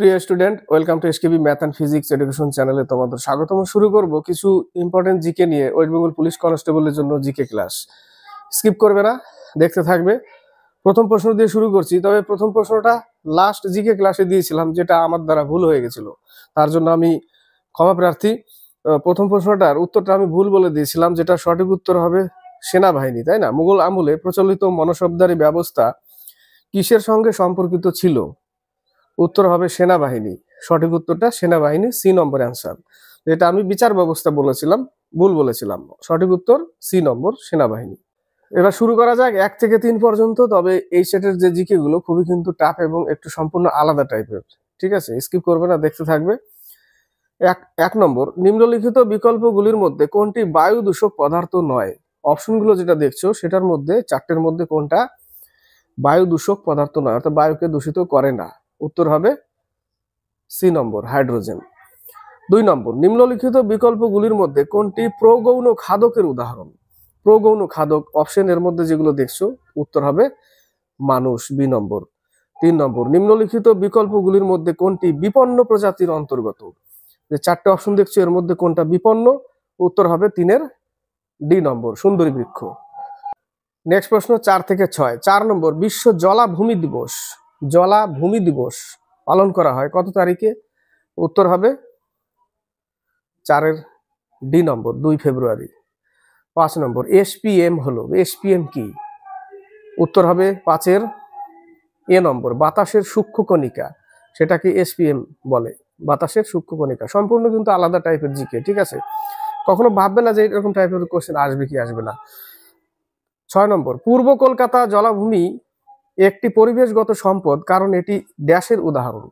প্রিয় student, welcome to SKB math and physics education চ্যানেলে তোমাদের স্বাগতম। শুরু করব কিছু ইম্পর্টেন্ট জিকে নিয়ে। ওয়েস্ট বেঙ্গল পুলিশ কনস্টেবলের জন্য জিকে ক্লাস স্কিপ করবে না, দেখতে থাকবে। প্রথম প্রশ্ন দিয়ে শুরু করছি, তবে প্রথম প্রশ্নটা লাস্ট জিকে ক্লাসে দিয়েছিলাম, যেটা আমার দ্বারা ভুল হয়ে গেছিল, তার জন্য আমি ক্ষমা প্রার্থী। প্রথম প্রশ্নটার উত্তরটা আমি ভুল বলে দিয়েছিলাম, যেটা সঠিক উত্তর হবে সেনাবাহিনী, তাই না? মুঘল আমলে প্রচলিত মনসবদারি ব্যবস্থা কিসের সঙ্গে সম্পর্কিত ছিল? উত্তর হবে সেনাবাহিনী। সঠিক উত্তরটা সেনাবাহিনী, সি নম্বর অ্যান্সার। যেটা আমি বিচার ব্যবস্থা বলেছিলাম, ভুল বলেছিলাম। সঠিক উত্তর সি নম্বর, সেনাবাহিনী। এবার শুরু করা যাক 1 থেকে 3 পর্যন্ত। তবে এই সেটের যে জিকে গুলো খুবই কিন্তু টাফ এবং একটু সম্পূর্ণ আলাদা টাইপের, ঠিক আছে? স্কিপ করবে না, দেখতে থাকবে। এক নম্বর, নিম্নলিখিত বিকল্পগুলির মধ্যে কোনটি বায়ু দূষক পদার্থ নয়? অপশনগুলো যেটা দেখছো সেটার মধ্যে 4টের মধ্যে কোনটা বায়ু দূষক পদার্থ নয়, অর্থাৎ বায়ুকে দূষিত করে না? উত্তর হবে সি নম্বর, হাইড্রোজেন। 2 নম্বর, নিম্নলিখিত বিকল্পগুলির মধ্যে কোনটি প্রগৌণ খাদকের উদাহরণ? প্রগৌণ খাদক অপশন এর মধ্যে যেগুলো দেখছো, উত্তর হবে মানুষ, বি নম্বর। 3 নম্বর, নিম্নলিখিত বিকল্পগুলির মধ্যে কোনটি বিপন্ন প্রজাতির অন্তর্গত? যে 4টে অপশন দেখছো এর মধ্যে কোনটা বিপন্ন? উত্তর হবে 3-এর ডি নম্বর, সুন্দরী বৃক্ষ। নেক্সট প্রশ্ন 4 থেকে 6। 4 নম্বর, বিশ্ব জলাভূমি দিবস, জলাভূমি দিবস পালন করা হয় কত তারিখে? উত্তর হবে 4-এর ডি নম্বর, 2 ফেব্রুয়ারি। 5 নম্বর, এসপিএম হলো, এসপিএম কি? উত্তর হবে 5-এর এ নম্বর, বাতাসের সূক্ষ্ম কণিকা, সেটাকে এসপিএম বলে, বাতাসের সূক্ষ্ম কণিকা। সম্পূর্ণ কিন্তু আলাদা টাইপের জিকে, ঠিক আছে? কখনো ভাববে না যে এরকম টাইপের কোশ্চেন আসবে কি আসবে না। 6 নম্বর, পূর্ব কলকাতা জলাভূমি একটি পরিবেশগত সম্পদ, কারণ এটি ড্যাশের উদাহরণ?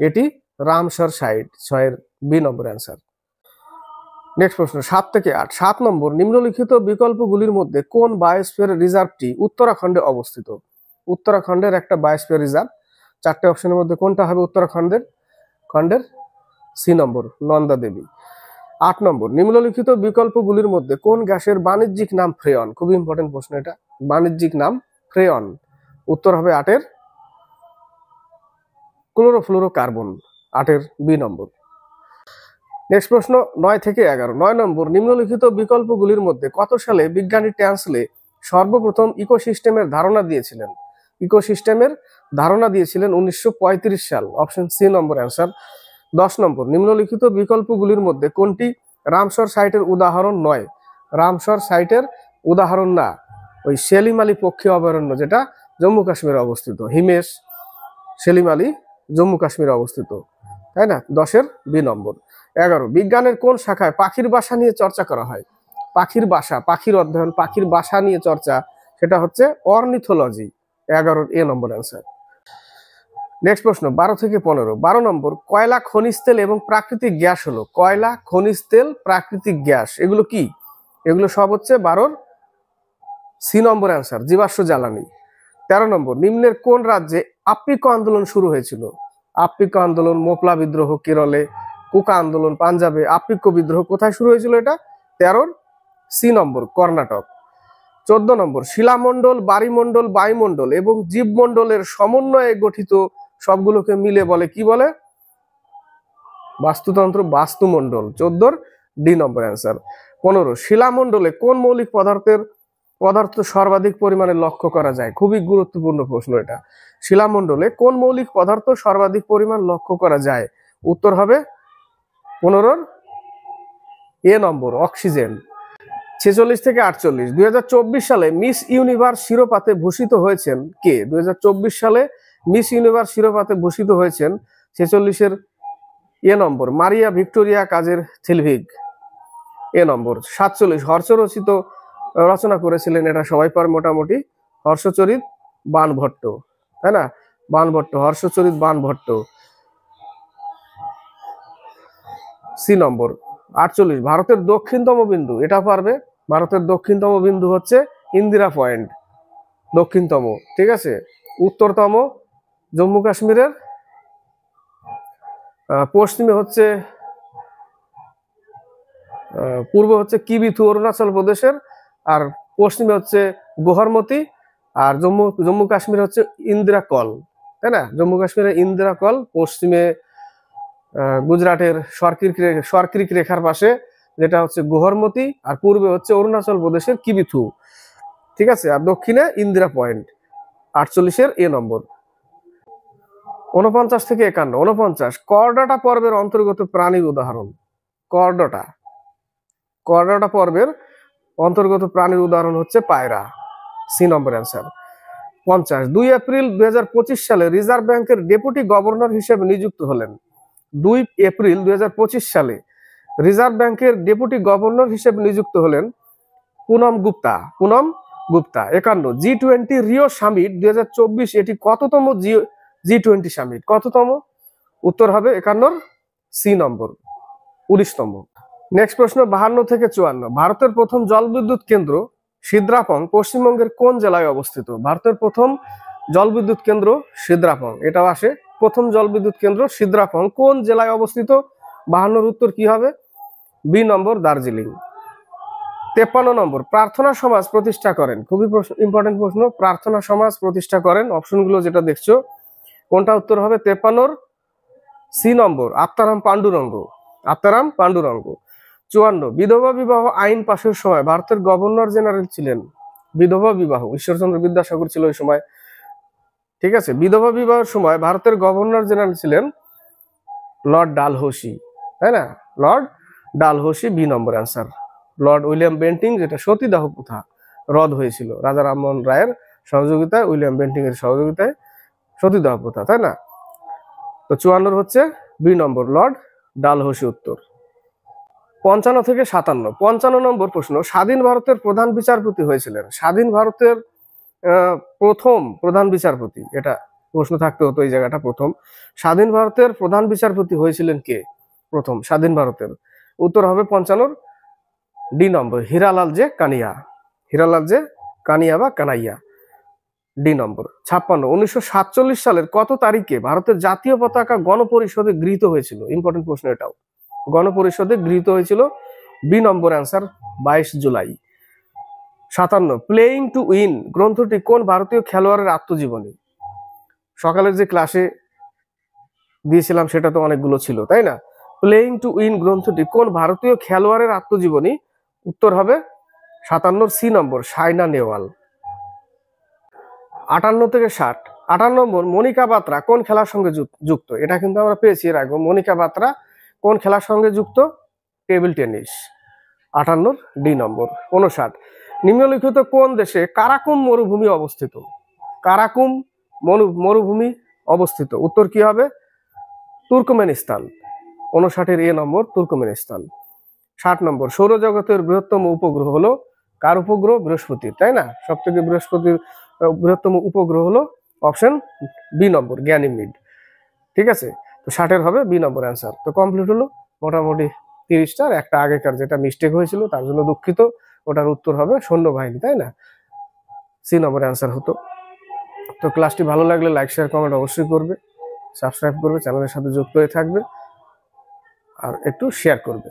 এটি Ramsar site, 6-এর B number answer. Next প্রশ্ন 7 থেকে 8। 7 নম্বর, নিম্নলিখিত বিকল্পগুলির মধ্যে কোন বায়োস্ফিয়ার রিজার্ভটি উত্তরাখণ্ডে অবস্থিত? উত্তরাখণ্ডের একটা বায়োস্ফিয়ার রিজার্ভ। 4টে অপশনের মধ্যে কোনটা হবে খণ্ডের সি নম্বর, নন্দা দেবী। 8 নম্বর, নিম্নলিখিত বিকল্পগুলির মধ্যে কোন গ্যাসের বাণিজ্যিক নাম ফ্রেয়ন? খুব ইম্পর্টেন্ট প্রশ্ন এটা, বাণিজ্যিক নাম ফ্রেয়ন। উত্তর হবে 8-এর ক্লোরোফ্লোরোকার্বন, 8-এর বি নম্বর। নেক্সট প্রশ্ন 9 থেকে 11। 9 নম্বর, নিম্নলিখিত বিকল্পগুলির মধ্যে কত সালে বিজ্ঞানী ট্যান্সলে সর্বপ্রথম ইকোসিস্টেমের ধারণা দিয়েছিলেন? ইকোসিস্টেমের ধারণা দিয়েছিলেন 1935 সাল, অপশন সি নম্বর অ্যান্সার। 10 নম্বর, নিম্নলিখিত বিকল্পগুলির মধ্যে কোনটি রামসর সাইটের উদাহরণ নয়? রামসর সাইটের উদাহরণ না, ওই সেলিম আলী পক্ষী অভয়ারণ্য, যেটা জম্মু কাশ্মীরে অবস্থিত। হিমেশ সেলিম আলী জম্মু কাশ্মীরে অবস্থিত, তাই না? 10-এর বি নম্বর। 11, বিজ্ঞানের কোন শাখায় পাখির বাসা নিয়ে চর্চা করা হয়? পাখির বাসা, পাখির অধ্যয়ন, পাখির বাসা নিয়ে চর্চা, সেটা হচ্ছে অর্নিথোলজি, 11-এর এ নম্বর অ্যান্সার। নেক্সট প্রশ্ন 12 থেকে 15। 12 নম্বর, কয়লা, খনিজ তেল এবং প্রাকৃতিক গ্যাস হলো, কয়লা, খনিজ তেল, প্রাকৃতিক গ্যাস, এগুলো কি? এগুলো সব হচ্ছে 12-এর সি নম্বর অ্যান্সার, জীবাশ্ম জ্বালানি। 13 নম্বর, নিম্নের কোন রাজ্যে আপ্পিক আন্দোলন শুরু হয়েছিল? আপ্পিক আন্দোলন, মোপলা বিদ্রোহ কেরলে, কুকা আন্দোলন পাঞ্জাবে, আপ্পিক বিদ্রোহ কোথায় শুরু হয়েছিল? এটা 13-এর সি নম্বর, কর্ণাটক। 14 নম্বর, শিলামণ্ডল, বায়ুমণ্ডল, বায়ুমণ্ডল এবং জীবমণ্ডলের সমন্বয়ে গঠিত সবগুলোকে মিলে বলে, কি বলে? বাস্তুতন্ত্র, বাস্তুমণ্ডল, 14-এর ডি নম্বর অ্যান্সার। 15, শিলামণ্ডলে কোন মৌলিক পদার্থ সর্বাধিক পরিমাণে লক্ষ্য করা যায়? খুবই গুরুত্বপূর্ণ প্রশ্ন এটা। শিলামণ্ডলে কোন মৌলিক পদার্থ সর্বাধিক পরিমাণ লক্ষ্য করা যায়? উত্তর হবে 15-এর এ নম্বর, অক্সিজেন। 46 থেকে 48। 2024 সালে মিস ইউনিভার্স শিরোপাতে ভূষিত হয়েছেন কে? 2024 সালে মিস ইউনিভার্স শিরোপাতে ভূষিত হয়েছেন 46-এর এ নম্বর, মারিয়া ভিক্টোরিয়া কাজের থেলভিগ, এ নম্বর। 47, হর্ষরচিত রচনা করেছিলেন, এটা সবাই পারে মোটামুটি, হর্ষচরিত বাণভট্ট, তাই না? বাণভট্ট, হর্ষচরিত বাণভট্ট, সি নম্বর। 48, ভারতের দক্ষিণতম বিন্দু, এটা পারবে, ভারতের দক্ষিণতম বিন্দু হচ্ছে ইন্দিরা পয়েন্ট, দক্ষিণতম, ঠিক আছে? উত্তরতম জম্মু কাশ্মীরের, পশ্চিমে হচ্ছে, পূর্ব হচ্ছে কিবিথু অরুণাচল প্রদেশের, আর পশ্চিমে হচ্ছে গোহরমতি, আর জম্মু কাশ্মীর হচ্ছে ইন্দিরা কল, তাই না? জম্মু কাশ্মীরে ইন্দিরা কল, পশ্চিমে গুজরাটের সরক্রিক রেখার পাশে যেটা হচ্ছে গোহরমতি, আর পূর্বে হচ্ছে অরুণাচল প্রদেশের কিবিথু, ঠিক আছে, আর দক্ষিণে ইন্দিরা পয়েন্ট। 48-এর এ নম্বর। 49 থেকে 51। 49, করডাটা পর্বের অন্তর্গত প্রাণীর উদাহরণ। করডাটা পর্বের অন্তর্গত প্রাণীর উদাহরণ হচ্ছে পায়রা, সি নম্বর অ্যান্সার। 50, 2 এপ্রিল 2025 সালে রিজার্ভ ব্যাংকের ডেপুটি গভর্নর হিসেবে নিযুক্ত হলেন। 2 এপ্রিল 2025 সালে রিজার্ভ ব্যাংকের ডেপুটি গভর্নর হিসেবে নিযুক্ত হলেন Poonam Gupta. 51, G20 Rio summit 2024, এটি কততম G20 সামিট? কততম? উত্তর হবে 51, সি নম্বর, 19তম। নেক্সট প্রশ্ন 52 থেকে 54। ভারতের প্রথম জলবিদ্যুৎ কেন্দ্র সিদ্রাপং পশ্চিমবঙ্গের কোন জেলায় অবস্থিত? ভারতের প্রথম জলবিদ্যুৎ কেন্দ্র সিদ্রাপং, এটাও আসে। প্রথম জলবিদ্যুৎ কেন্দ্র সিদ্রাপং কোন জেলায় অবস্থিত? 52-র উত্তর কি হবে? বি নম্বর, দার্জিলিং। 53 নম্বর, প্রার্থনা সমাজ প্রতিষ্ঠা করেন। খুবই ইম্পর্টেন্ট প্রশ্ন। প্রার্থনা সমাজ প্রতিষ্ঠা করেন, অপশনগুলো যেটা দেখছো কোনটা উত্তর হবে? 53-র সি নম্বর, আত্মারাম পান্ডুরঙ্গ। 54, বিধবা বিবাহ আইন পাশের সময় ভারতের গভর্নর জেনারেল ছিলেন। বিধবা বিবাহ ঈশ্বরচন্দ্র বিদ্যাসাগর ছিল ওই সময়, ঠিক আছে। বিধবা বিবাহের সময় ভারতের গভর্নর জেনারেল ছিলেন লর্ড ডালহৌসি, তাই না? Lord Dalhousie, B number answer. Lord William Bentinck, যেটা সতীদাহ প্রথা রদ হয়েছিল রাজা রামমোহন রায়ের সহযোগিতায়, উইলিয়াম বেন্টিং এর সহযোগিতায় সতীদাহ প্রথা, তাই না? তো 54 হচ্ছে বি নম্বর, লর্ড ডালহৌসি উত্তর। 55 থেকে 57। 55 নম্বর প্রশ্ন, স্বাধীন ভারতের প্রধান বিচারপতি হয়েছিলেন। স্বাধীন ভারতের প্রথম প্রধান বিচারপতি, এটা প্রশ্ন থাকতে হতো এই জায়গাটা। প্রথম স্বাধীন ভারতের প্রধান বিচারপতি হয়েছিলেন কে? প্রথম স্বাধীন ভারতের, উত্তর হবে 55-র ডি নম্বর, হীরালাল জে কানিয়া। হীরালাল জে কানিয়া বা কানাইয়া, ডি নম্বর। 56, 1947 সালের কত তারিখে ভারতের জাতীয় পতাকা গণপরিষদে গৃহীত হয়েছিল? ইম্পর্টেন্ট প্রশ্ন এটাও। গণপরিষদে গৃহীত হয়েছিল, বি নম্বর অ্যান্সার, 22 জুলাই। 57, প্লেইং টু উইন গ্রন্থটি কোন ভারতীয় খেলোয়াড়ের আত্মজীবনী? সকালের যে ক্লাসে দিয়েছিলাম সেটা তো অনেকগুলো ছিল, তাই না? প্লেইং টু উইন গ্রন্থটি কোন ভারতীয় খেলোয়াড়ের আত্মজীবনী? উত্তর হবে 57-র সি নম্বর, সাইনা নেহওয়াল। 58 থেকে 60। 58 নম্বর, মনিকা বাত্রা কোন খেলার সঙ্গে যুক্ত? এটা কিন্তু আমরা পেয়েছি এর আগে। মনিকা বাত্রা কোন খেলার সঙ্গে যুক্ত? Table tennis. 58-র ডি নম্বর। 59, নিম্নলিখিত কোন দেশে কারাকুম মরুভূমি অবস্থিত? কারাকুম মরুভূমি অবস্থিত, উত্তর কি হবে? তুর্কমেনিস্তান। 59-এর এ নম্বর, তুর্কমেনিস্তান। 60 নম্বর, সৌরজগতের বৃহত্তম উপগ্রহ হলো কার উপগ্রহ? বৃহস্পতির, তাই না? সব থেকে বৃহত্তম উপগ্রহ হলো অপশন বি নম্বর, গ্যানিমিড, ঠিক আছে। তো 60-এর হবে বি নম্বর অ্যান্সার। তো কমপ্লিট হলো মোটামুটি 30টার। একটা আগেকার যেটা মিস্টেক হয়েছিল তার জন্য দুঃখিত, ওটার উত্তর হবে সৈন্যবাহিনী, তাই না? সি নম্বর অ্যান্সার হতো। তো ক্লাসটি ভালো লাগলে লাইক শেয়ার কমেন্ট অবশ্যই করবে, সাবস্ক্রাইব করবে, চ্যানেলের সাথে যুক্ত হয়ে থাকবে, আর একটু শেয়ার করবে।